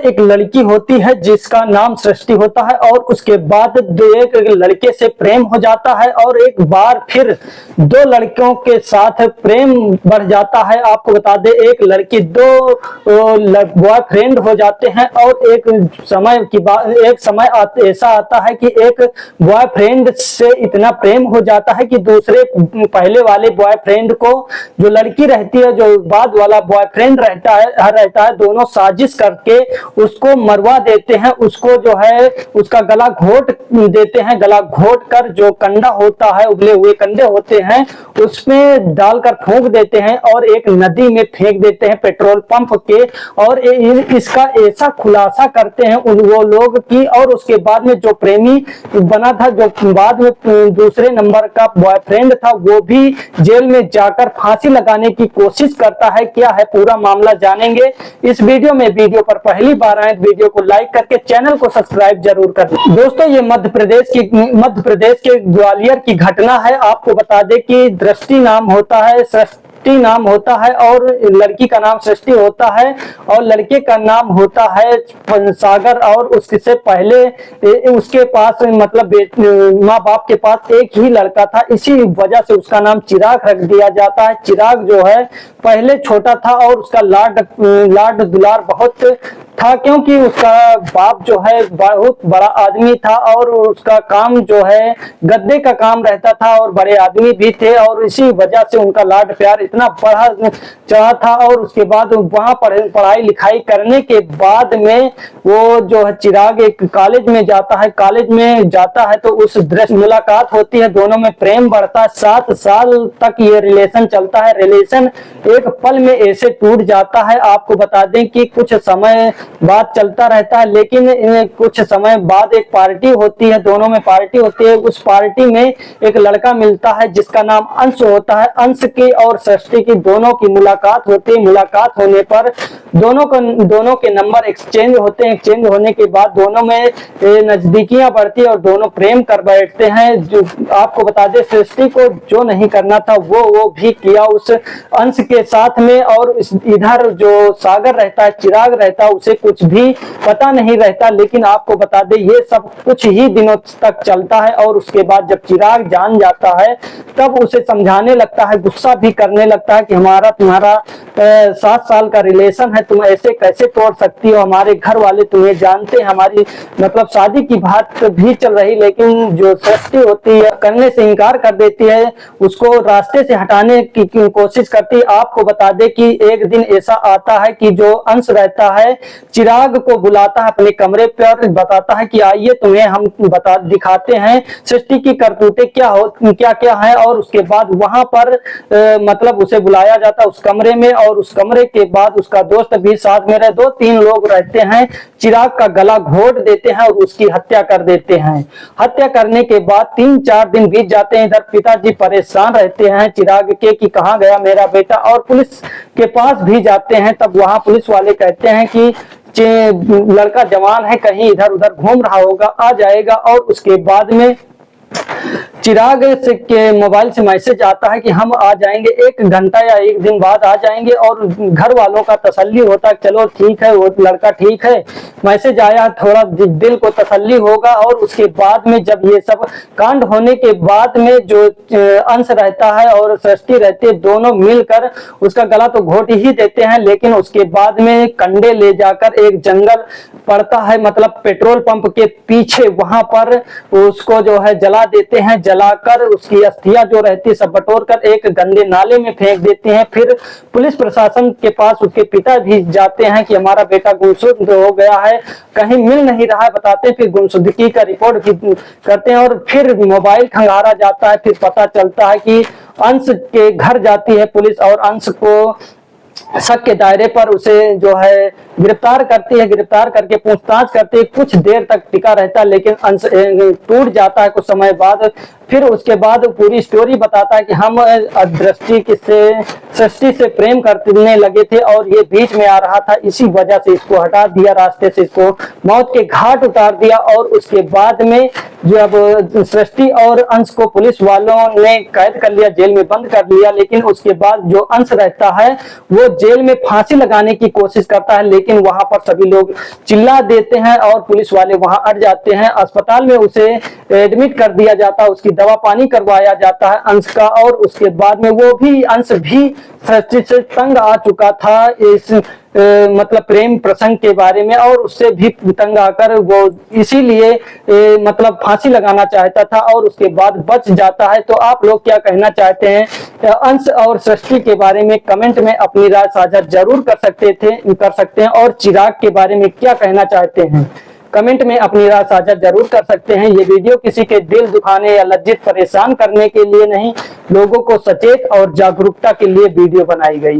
एक लड़की होती है जिसका नाम सृष्टि होता है और उसके बाद एक लड़के से प्रेम हो जाता है और एक बार फिर दो लड़कियों के साथ प्रेम बढ़ जाता है। आपको बता दें एक लड़की दो बॉयफ्रेंड हो जाते हैं और एक समय ऐसा आता है कि एक बॉयफ्रेंड से इतना प्रेम हो जाता है कि दूसरे पहले वाले बॉयफ्रेंड को जो लड़की रहती है जो बाद वाला बॉयफ्रेंड रहता है दोनों साजिश करके उसको मरवा देते हैं। उसको जो है उसका गला घोट देते हैं। गला घोट कर जो कंडा होता है उबले हुए कंडे होते हैं उसमें डालकर फूंक देते हैं और एक नदी में फेंक देते हैं पेट्रोल पंप के। और इसका ऐसा खुलासा करते हैं वो लोग की और उसके बाद में जो प्रेमी बना था जो बाद में दूसरे नंबर का बॉयफ्रेंड था वो भी जेल में जाकर फांसी लगाने की कोशिश करता है। क्या है पूरा मामला जानेंगे इस वीडियो में। वीडियो पर पहली बार आए तो वीडियो को लाइक करके चैनल को सब्सक्राइब जरूर कर दें। दोस्तों ये मध्य प्रदेश के ग्वालियर की घटना है। आपको बता दें कि दृष्टि नाम होता है, सृष्टि नाम होता है और लड़की का नाम सृष्टि होता है और लड़के का नाम होता है सागर। और उससे पहले उसके पास मतलब माँ बाप के पास एक ही लड़का था, इसी वजह से उसका नाम चिराग रख दिया जाता है। चिराग जो है पहले छोटा था और उसका लाड दुलार बहुत था क्योंकि उसका बाप जो है बहुत बड़ा आदमी था और उसका काम जो है गद्दे का काम रहता था और बड़े आदमी भी थे और इसी वजह से उनका लाड प्यार इतना बढ़ा चढ़ा था। और उसके बाद वहां पढ़ाई लिखाई करने के बाद में वो जो है चिराग एक कॉलेज में जाता है। कॉलेज में जाता है तो उस दृश्य मुलाकात होती है, दोनों में प्रेम बढ़ता है। 7 साल तक ये रिलेशन चलता है। रिलेशन एक पल में ऐसे टूट जाता है। आपको बता दें कि कुछ समय बाद चलता रहता है लेकिन कुछ समय बाद एक पार्टी होती है, दोनों में पार्टी होती है। उस पार्टी में एक लड़का मिलता है जिसका नाम अंश होता है। अंश की और सृष्टि की दोनों की मुलाकात होती है। मुलाकात होने पर दोनों के नंबर एक्सचेंज होते हैं। एक्सचेंज होने के बाद दोनों में नजदीकियां बढ़ती है और दोनों प्रेम कर बैठते हैं। जो आपको बता दें सृष्टि को जो नहीं करना था वो भी किया उस अंश के साथ में। और इधर जो सागर रहता है चिराग रहता है उसे कुछ भी पता नहीं रहता। लेकिन आपको बता दें ये सब कुछ ही दिनों तक चलता है और उसके बाद जब चिराग जान जाता है तब उसे समझाने लगता है, गुस्सा भी करने लगता है कि तुम्हारा 7 साल का रिलेशन है, तुम ऐसे कैसे तोड़ सकती हो। हमारे घर वाले तुम्हें जानते हैं, हमारी मतलब शादी की बात भी चल रही लेकिन जो सृष्टि होती है करने से इनकार कर देती है, उसको रास्ते से हटाने की कोशिश करती है। आपको बता दें कि एक दिन ऐसा आता है कि जो अंश रहता है चिराग को बुलाता है अपने कमरे पर, बताता है कि आइए तुम्हें हम दिखाते हैं सृष्टि की करतूतें क्या है। और उसके बाद वहां पर मतलब उसे बुलाया जाता है उस कमरे में और उस कमरे के बाद उसका दोस्त भी साथ में रहे, 2-3 लोग रहते हैं। चिराग का गला घोट देते हैं और उसकी हत्या कर देते हैं। हत्या करने के बाद 3-4 दिन बीत जाते हैं। इधर पिताजी परेशान रहते हैं चिराग के कि कहाँ गया मेरा बेटा, और पुलिस के पास भी जाते हैं। तब वहां पुलिस वाले कहते हैं कि लड़का जवान है, कहीं इधर उधर घूम रहा होगा, आ जाएगा। और उसके बाद में चिराग के मोबाइल से मैसेज आता है कि हम आ जाएंगे 1 घंटा या 1 दिन बाद आ जाएंगे। और घर वालों का तसल्ली होता है चलो ठीक है वो लड़का ठीक है, मैसेज आया, थोड़ा दिल को तसल्ली होगा। और उसके बाद में जब ये सब कांड होने के बाद में जो अंश रहता है और सृष्टि रहती है दोनों मिलकर उसका गला तो घोट ही देते हैं। लेकिन उसके बाद में कंडे ले जाकर एक जंगल पड़ता है मतलब पेट्रोल पंप के पीछे, वहां पर उसको जो है जला देते हैं। जलाकर उसकी अस्थियां जो रहती है सब बटोर कर एक गंदे नाले में फेंक देते हैं। फिर पुलिस प्रशासन के पास उसके पिता भी जाते हैं कि हमारा बेटा गुमशुद हो गया है, कहीं मिल नहीं रहा है, बताते हैं। फिर गुमशुदगी का रिपोर्ट भी करते हैं और फिर मोबाइल खंगारा जाता है। फिर पता चलता है कि अंश के घर जाती है पुलिस और अंश को शक के दायरे पर उसे जो है गिरफ्तार करती है। गिरफ्तार करके पूछताछ करती है, कुछ देर तक टिका रहता है लेकिन अंश टूट जाता है कुछ समय बाद। फिर उसके बाद पूरी स्टोरी बताता है कि हम सृष्टि से प्रेम करने लगे थे और ये बीच में आ रहा था, इसी वजह से इसको हटा दिया रास्ते से, इसको मौत के घाट उतार दिया। और उसके बाद में जब सृष्टि और अंश को पुलिस वालों ने कैद कर लिया, जेल में बंद कर लिया, लेकिन उसके बाद जो अंश रहता है वो जेल में फांसी लगाने की कोशिश करता है, लेकिन वहां पर सभी लोग चिल्ला देते हैं और पुलिस वाले वहां अट जाते हैं। अस्पताल में उसे एडमिट कर दिया जाता है, उसकी दवा पानी करवाया जाता है अंश का, और उसके बाद में वो भी अंश भी सृष्टि से तंग आ चुका था इस मतलब प्रेम प्रसंग के बारे में, और उससे भी तंग आकर वो इसीलिए मतलब फांसी लगाना चाहता था और उसके बाद बच जाता है। तो आप लोग क्या कहना चाहते हैं अंश और सृष्टि के बारे में? कमेंट में अपनी राय साझा जरूर कर सकते हैं। और चिराग के बारे में क्या कहना चाहते हैं कमेंट में अपनी राय साझा जरूर कर सकते हैं। ये वीडियो किसी के दिल दुखाने या लज्जित परेशान करने के लिए नहीं, लोगों को सचेत और जागरूकता के लिए वीडियो बनाई गई।